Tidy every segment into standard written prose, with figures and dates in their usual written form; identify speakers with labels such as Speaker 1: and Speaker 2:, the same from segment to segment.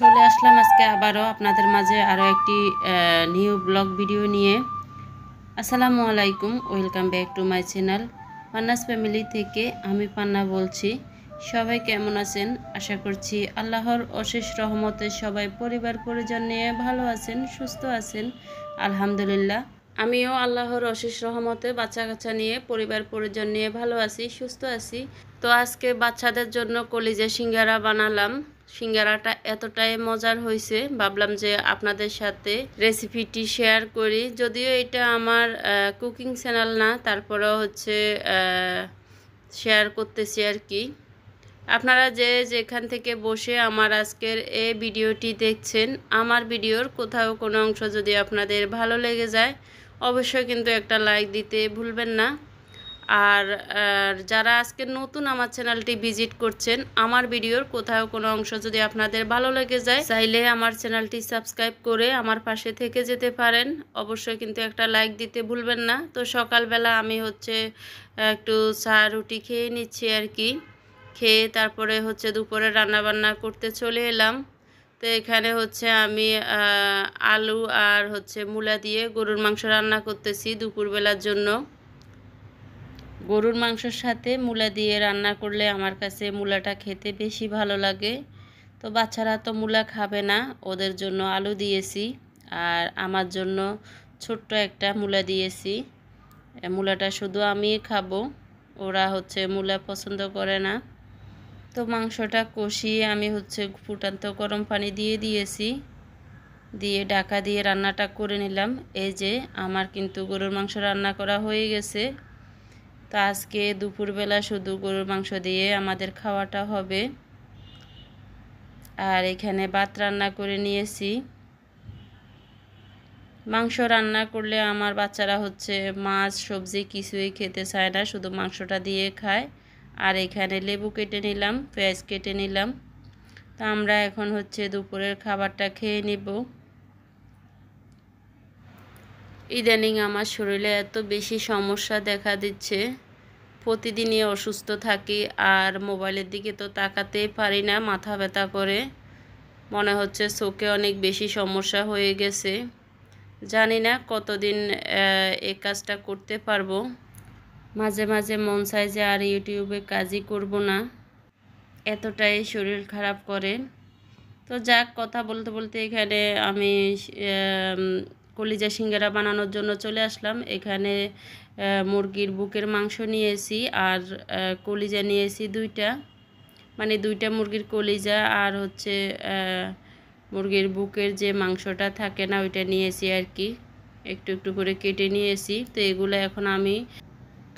Speaker 1: চলে আসলাম আজকে আবারও আপনাদের মাঝে আরও একটি নিউ ব্লগ ভিডিও নিয়ে। আসসালামু আলাইকুম, welcome back to my channel Panna's family থেকে আমি পান্না বলছি। সবাই কেমন আছেন? আশা করছি আল্লাহর অশেষ রহমতে সবাই পরিবার পরিজন নিয়ে ভালো আছেন, সুস্থ আছেন। আলহামদুলিল্লাহ, আমিও আল্লাহর অশেষ রহমতে বাচ্চা কাচ্চা নিয়ে পরিবার পরিজন নিয়ে ভালো আছি, সুস্থ আছি। তো আজকে বাচ্চাদের জন্য কলিজা সিঙ্গারা বানালাম। সিঙ্গারাটা এতটাই মজার হয়েছে, ভাবলাম যে আপনাদের সাথে রেসিপিটি শেয়ার করি। যদিও এটা আমার কুকিং চ্যানেল না, তারপরেও হচ্ছে শেয়ার করতেছি আর কি। আপনারা যেখান থেকে বসে আমার আজকের এই ভিডিওটি দেখছেন, আমার ভিডিওর কোথাও কোনো অংশ যদি আপনাদের ভালো লেগে যায় অবশ্যই কিন্তু একটা লাইক দিতে ভুলবেন না। আর যারা আজকে নতুন আমার চ্যানেলটি ভিজিট করছেন, আমার ভিডিওর কোথাও কোনো অংশ যদি আপনাদের ভালো লেগে যায় চাইলে আমার চ্যানেলটি সাবস্ক্রাইব করে আমার পাশে থেকে যেতে পারেন। অবশ্যই কিন্তু একটা লাইক দিতে ভুলবেন না। তো সকালবেলা আমি হচ্ছে একটু চা রুটি খেয়ে নিচ্ছি আর কি। খেয়ে তারপরে হচ্ছে দুপুরে রান্নাবান্না করতে চলে এলাম। তো এখানে হচ্ছে আমি আলু আর হচ্ছে মূলা দিয়ে গরুর মাংস রান্না করতেছি দুপুরবেলার জন্য। গরুর মাংসের সাথে মূলা দিয়ে রান্না করলে আমার কাছে মূলাটা খেতে বেশি ভালো লাগে। তো বাচ্চারা তো মূলা খাবে না, ওদের জন্য আলু দিয়েছি আর আমার জন্য ছোট্ট একটা মূলা দিয়েছি। মূলাটা শুধু আমি খাবো, ওরা হচ্ছে মূলা পছন্দ করে না। তো মাংসটা কষিয়ে আমি হচ্ছে ফুটান্ত গরম পানি দিয়ে দিয়েছি, দিয়ে ঢাকা দিয়ে রান্নাটা করে নিলাম। এই যে আমার কিন্তু গরুর মাংস রান্না করা হয়ে গেছে। তো আজকে দুপুরবেলা শুধু গরুর মাংস দিয়ে আমাদের খাওয়াটা হবে। আর এখানে ভাত রান্না করে নিয়েছি। মাংস রান্না করলে আমার বাচ্চারা হচ্ছে মাছ সবজি কিছুই খেতে চায় না, শুধু মাংসটা দিয়ে খায়। আর এখানে লেবু কেটে নিলাম, পেঁয়াজ কেটে নিলাম। তো আমরা এখন হচ্ছে দুপুরের খাবারটা খেয়ে নিব। ইদানিং আমার শরীরে এত বেশি সমস্যা দেখা দিচ্ছে, প্রতিদিনই অসুস্থ থাকি। আর মোবাইলের দিকে তো তাকাতেই পারি না, মাথা ব্যথা করে, মনে হচ্ছে চোখে অনেক বেশি সমস্যা হয়ে গেছে। জানি না কতদিন এই কাজটা করতে পারবো। মাঝে মাঝে মন চায় যে আর ইউটিউবে কাজই করব না, এতটাই শরীর খারাপ করে। তো যাক, কথা বলতে বলতে এখানে আমি কলিজা সিঙ্গারা বানানোর জন্য চলে আসলাম। এখানে মুরগির বুকের মাংস নিয়েছি আর কলিজা নিয়েছি দুইটা, মানে দুইটা মুরগির কলিজা আর হচ্ছে মুরগির বুকের যে মাংসটা থাকে না ওইটা নিয়েছি আর কি, একটু একটু করে কেটে নিয়েছি। তো এগুলো এখন আমি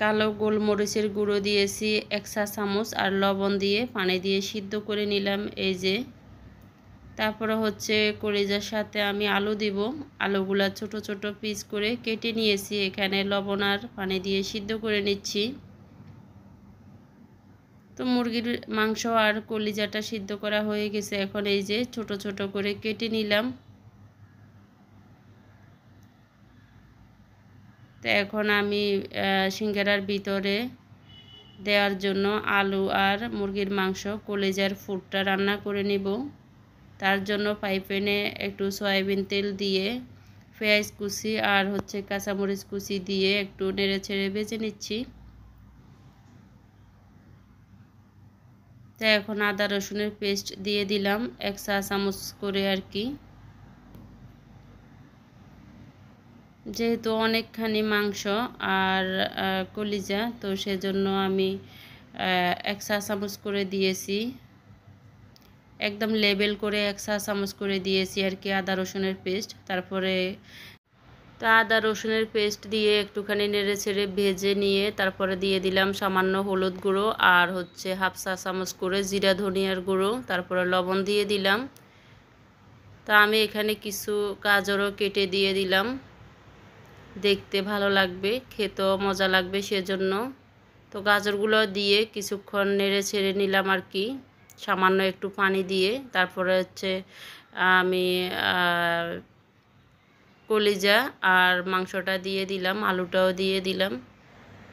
Speaker 1: কালো গোলমরিচের গুঁড়ো দিয়েছি 1 চা চামচ আর লবণ দিয়ে পানি দিয়ে সিদ্ধ করে নিলাম। এই যে তারপরে হচ্ছে কলিজার সাথে আমি আলু দিব, আলুগুলা ছোট ছোট পিস করে কেটে নিয়েছি, এখানে লবণ আর পানি দিয়ে সিদ্ধ করে নিচ্ছি। তো মুরগির মাংস আর কলিজাটা সিদ্ধ করা হয়ে গেছে, এখন এই যে ছোট ছোট করে কেটে নিলাম। তো এখন আমি সিঙ্গারার ভিতরে দেওয়ার জন্য আলু আর মুরগির মাংস কলিজার ফুটটা রান্না করে নিব। তার জন্য ফ্রাই প্যানে একটু সয়াবিন তেল দিয়ে পেঁয়াজ কুচি আর হচ্ছে কাঁচামরিচ কুচি দিয়ে একটু নেড়ে ছেড়ে ভেজে নিচ্ছি। তো এখন আদা রসুনের পেস্ট দিয়ে দিলাম 1 চা চামচ করে আর কি। যেহেতু অনেকখানি মাংস আর কলিজা, তো সেজন্য আমি 1 চা চামচ করে দিয়েছি, একদম লেবেল করে 1 চা চামচ করে দিয়েছি আর কি আদা রসুনের পেস্ট। তারপরে তো আদা রসুনের পেস্ট দিয়ে একটুখানি নেড়ে ছেড়ে ভেজে নিয়ে তারপরে দিয়ে দিলাম সামান্য হলুদ গুঁড়ো আর হচ্ছে 1/2 চা চামচ করে জিরা ধনিয়ার গুঁড়ো, তারপরে লবণ দিয়ে দিলাম। তা আমি এখানে কিছু গাজরও কেটে দিয়ে দিলাম, দেখতে ভালো লাগবে, খেতেও মজা লাগবে সেজন্য। তো গাজরগুলো দিয়ে কিছুক্ষণ নেড়ে ছেড়ে নিলাম আর কি, সামান্য একটু পানি দিয়ে। তারপরে হচ্ছে আমি কলিজা আর মাংসটা দিয়ে দিলাম, আলুটাও দিয়ে দিলাম,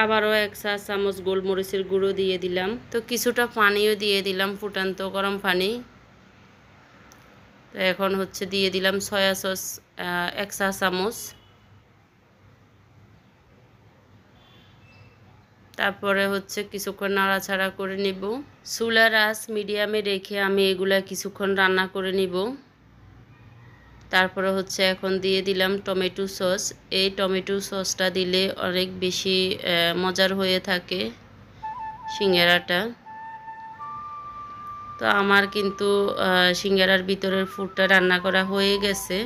Speaker 1: আবারও 1 চা চামচ গোলমরিচের গুঁড়ো দিয়ে দিলাম। তো কিছুটা পানিও দিয়ে দিলাম, ফুটান্ত গরম পানি। তো এখন হচ্ছে দিয়ে দিলাম সয়া সস 1 চা চামচ। তারপরে হচ্ছে কিছুক্ষণ নাড়াচাড়া করে নিব। চুলার আঁচ মিডিয়ামে রেখে আমি এগুলা কিছুক্ষণ রান্না করে নিব। তারপরে হচ্ছে এখন দিয়ে দিলাম টমেটো সস। এই টমেটো সসটা দিলে অনেক বেশি মজার হয়ে থাকে সিঙ্গারাটা। তো আমার কিন্তু সিঙ্গারার ভিতরের ফুডটা রান্না করা হয়ে গেছে।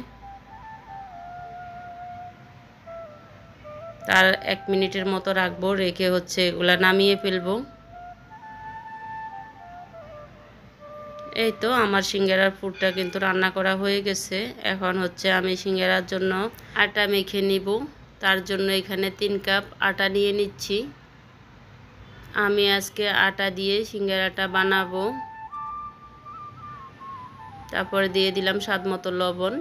Speaker 1: তার 1 মিনিটের মতো রাখবো, রেখে হচ্ছে এগুলা নামিয়ে ফেলবো। এই তো আমার সিঙ্গারার ফুডটা কিন্তু রান্না করা হয়ে গেছে। এখন হচ্ছে আমি সিঙ্গারার জন্য আটা মেখে নিব। তার জন্য এখানে 3 কাপ আটা নিয়ে নিচ্ছি। আমি আজকে আটা দিয়ে সিঙ্গারাটা বানাবো। তারপরে দিয়ে দিলাম স্বাদ মতো লবণ,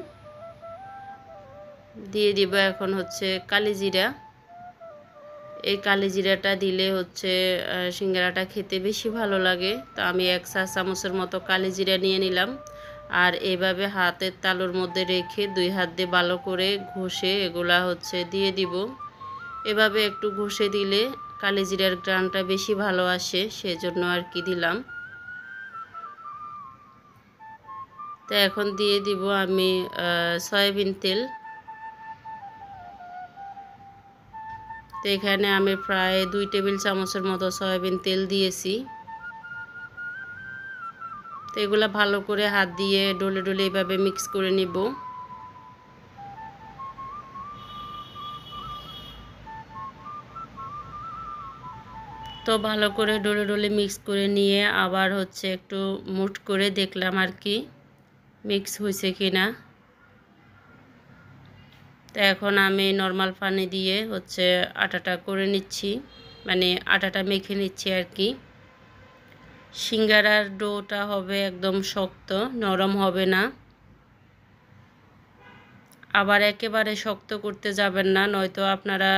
Speaker 1: দিয়ে দিব এখন হচ্ছে কালিজিরা। এই কালিজিরাটা দিলে হচ্ছে সিঙ্গারাটা খেতে বেশি ভালো লাগে। তো আমি 1 চা চামচের মতো কালিজিরা নিয়ে নিলাম। আর এভাবে হাতের তালুর মধ্যে রেখে 2 হাত দিয়ে ভালো করে ঘষে এগুলা হচ্ছে দিয়ে দিব। এভাবে একটু ঘষে দিলে কালিজিরার গ্রানটা বেশি ভালো আসে, সেজন্য আর কি দিলাম। তো এখন দিয়ে দিব আমি সয়াবিন তেল। তো এখানে আমি প্রায় 2 টেবিল চামচের মতো সয়াবিন তেল দিয়েছি। তো এগুলা ভালো করে হাত দিয়ে ডলে ডলে এভাবে মিক্স করে নিব। তো ভালো করে ডলে ডলে মিক্স করে নিয়ে আবার হচ্ছে একটু মুঠ করে দেখলাম আর কি মিক্স হয়েছে কিনা। তো এখন আমি নর্মাল পানি দিয়ে হচ্ছে আটাটা করে নিচ্ছি, মানে আটাটা মেখে নিচ্ছি আর কি। সিঙ্গারার ডোটা হবে একদম শক্ত, নরম হবে না। আবার একেবারে শক্ত করতে যাবেন না, নয়তো আপনারা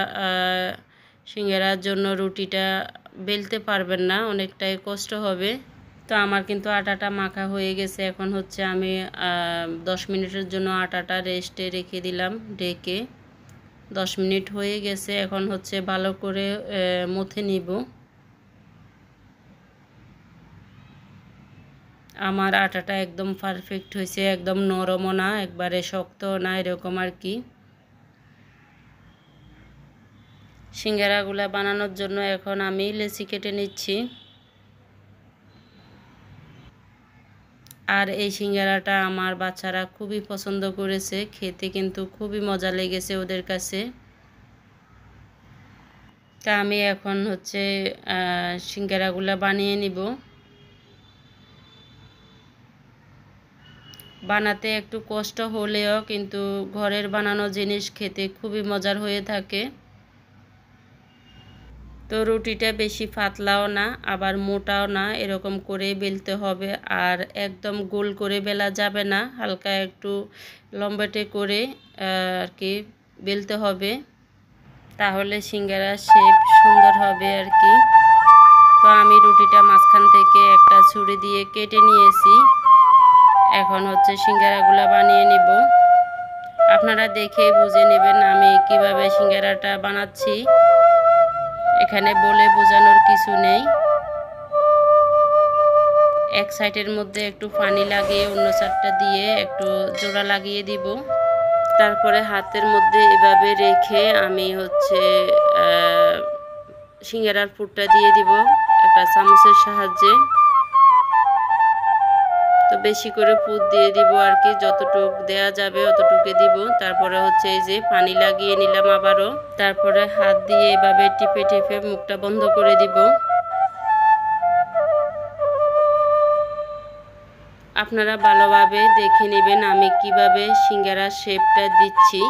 Speaker 1: সিঙ্গারার জন্য রুটিটা বেলতে পারবেন না, অনেকটাই কষ্ট হবে। তো আমার কিন্তু আটাটা মাখা হয়ে গেছে। এখন হচ্ছে আমি 10 মিনিটের জন্য আটাটা রেস্টে রেখে দিলাম ঢেকে। 10 মিনিট হয়ে গেছে। এখন হচ্ছে ভালো করে মথে নিব। আমার আটাটা একদম পারফেক্ট হয়েছে, একদম নরমও না একবারে শক্তও না, এরকম আর কি। সিঙ্গারাগুলা বানানোর জন্য এখন আমি লেচি কেটে নিচ্ছি। আর এই সিঙ্গারাটা আমার বাচ্চারা খুবই পছন্দ করেছে, খেতে কিন্তু খুবই মজা লেগেছে ওদের কাছে। তা আমি এখন হচ্ছে সিঙ্গারাগুলা বানিয়ে নিব। বানাতে একটু কষ্ট হলেও কিন্তু ঘরের বানানো জিনিস খেতে খুবই মজার হয়ে থাকে। তো রুটিটা বেশি পাতলাও না আবার মোটাও না, এরকম করে বেলতে হবে। আর একদম গোল করে বেলা যাবে না, হালকা একটু লম্বাটে করে আর কি বেলতে হবে, তাহলে সিঙ্গারার শেপ সুন্দর হবে আর কি। তো আমি রুটিটা মাঝখান থেকে একটা ছুরি দিয়ে কেটে নিয়েছি। এখন হচ্ছে সিঙ্গারাগুলা বানিয়ে নিব। আপনারা দেখে বুঝে নেবেন আমি কিভাবে সিঙ্গারাটা বানাচ্ছি, এখানে বলে বোঝানোর কিছু নেই। এক সাইডের মধ্যে একটু পানি লাগিয়ে অন্য সাইডটা দিয়ে একটু জোড়া লাগিয়ে দিব। তারপরে হাতের মধ্যে এভাবে রেখে আমি হচ্ছে সিঙ্গারার পুরটা দিয়ে দিব একটা চামচের সাহায্যে। তো বেশি করে পুর দিয়ে দিব আর কি, যতটুক দেয়া যাবে অতটুকু দিব। তারপরে হচ্ছে এই যে পানি লাগিয়ে নিলাম আবারও। তারপরে হাত দিয়ে এভাবে টিপে টিপে মুখটা বন্ধ করে দিব। আপনারা ভালোভাবে দেখে নেবেন আমি কিভাবে সিঙ্গারার শেপটা দিচ্ছি।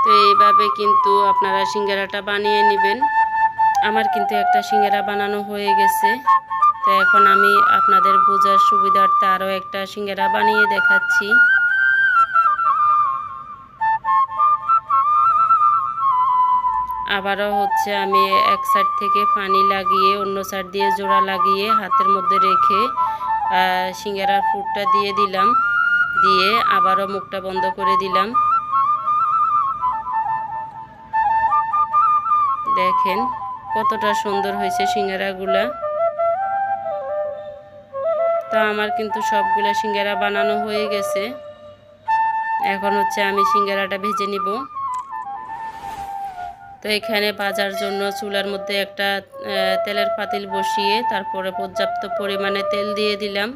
Speaker 1: তো এইভাবে কিন্তু আপনারা সিঙ্গারাটা বানিয়ে নেবেন। আমার কিন্তু একটা সিঙ্গারা বানানো হয়ে গেছে। তো এখন আমি আপনাদের বোঝার সুবিধার্থে আরও একটা সিঙ্গারা বানিয়ে দেখাচ্ছি। আবারও হচ্ছে আমি এক সাইড থেকে পানি লাগিয়ে অন্য সাইড দিয়ে জোড়া লাগিয়ে হাতের মধ্যে রেখে সিঙ্গারার পুরটা দিয়ে দিলাম, দিয়ে আবারও মুখটা বন্ধ করে দিলাম। দেখেন কতটা সুন্দর হয়েছে সিঙ্গারাগুলা। তো আমার কিন্তু সবগুলা সিঙ্গারা বানানো হয়ে গেছে। এখন হচ্ছে আমি সিঙ্গারাটা ভেজে নিব। তো এখানে ভাজার জন্য চুলার মধ্যে একটা তেলের পাতিল বসিয়ে তারপরে পর্যাপ্ত পরিমাণে তেল দিয়ে দিলাম।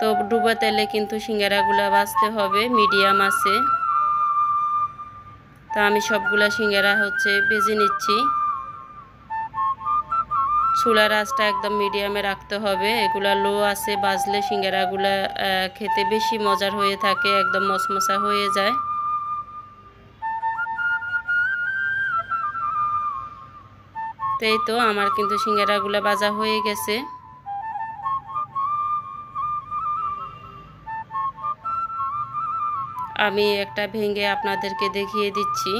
Speaker 1: তো ডুবা তেলে কিন্তু সিঙ্গারাগুলা ভাজতে হবে মিডিয়াম আছে। তো আমি সবগুলা সিঙ্গারা হচ্ছে ভেজে নিচ্ছি। চুলার আঁচটা একদম মিডিয়ামে রাখতে হবে। এগুলা লো আছে ভাজলে সিঙ্গারাগুলা খেতে বেশি মজার হয়ে থাকে, একদম মচমচা হয়ে যায়। তো এই তো আমার কিন্তু সিঙ্গারাগুলা ভাজা হয়ে গেছে। আমি একটা ভেঙে আপনাদেরকে দেখিয়ে দিচ্ছি।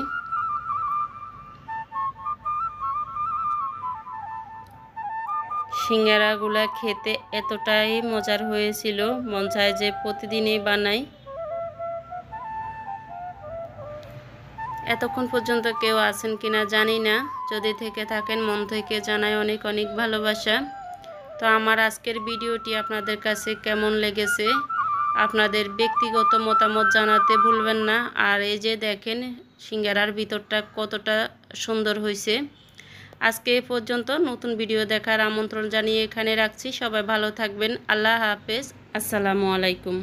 Speaker 1: সিঙ্গারাগুলা খেতে এতটাই মজার হয়েছিল, মন চায় যে প্রতিদিনই বানাই। এতক্ষণ পর্যন্ত কেউ আছেন কিনা জানি না, যদি থেকে থাকেন মন থেকে জানাই অনেক অনেক ভালোবাসা। তো আমার আজকের ভিডিওটি আপনাদের কাছে কেমন লেগেছে আপনাদের ব্যক্তিগত মতামত জানাতে ভুলবেন না। আর এই যে দেখেন সিঙ্গারার ভিতরটা কতটা সুন্দর হয়েছে। আজকে এ পর্যন্ত, নতুন ভিডিও দেখার আমন্ত্রণ জানিয়ে এখানে রাখছি। সবাই ভালো থাকবেন। আল্লাহ হাফেজ। আসসালামু আলাইকুম।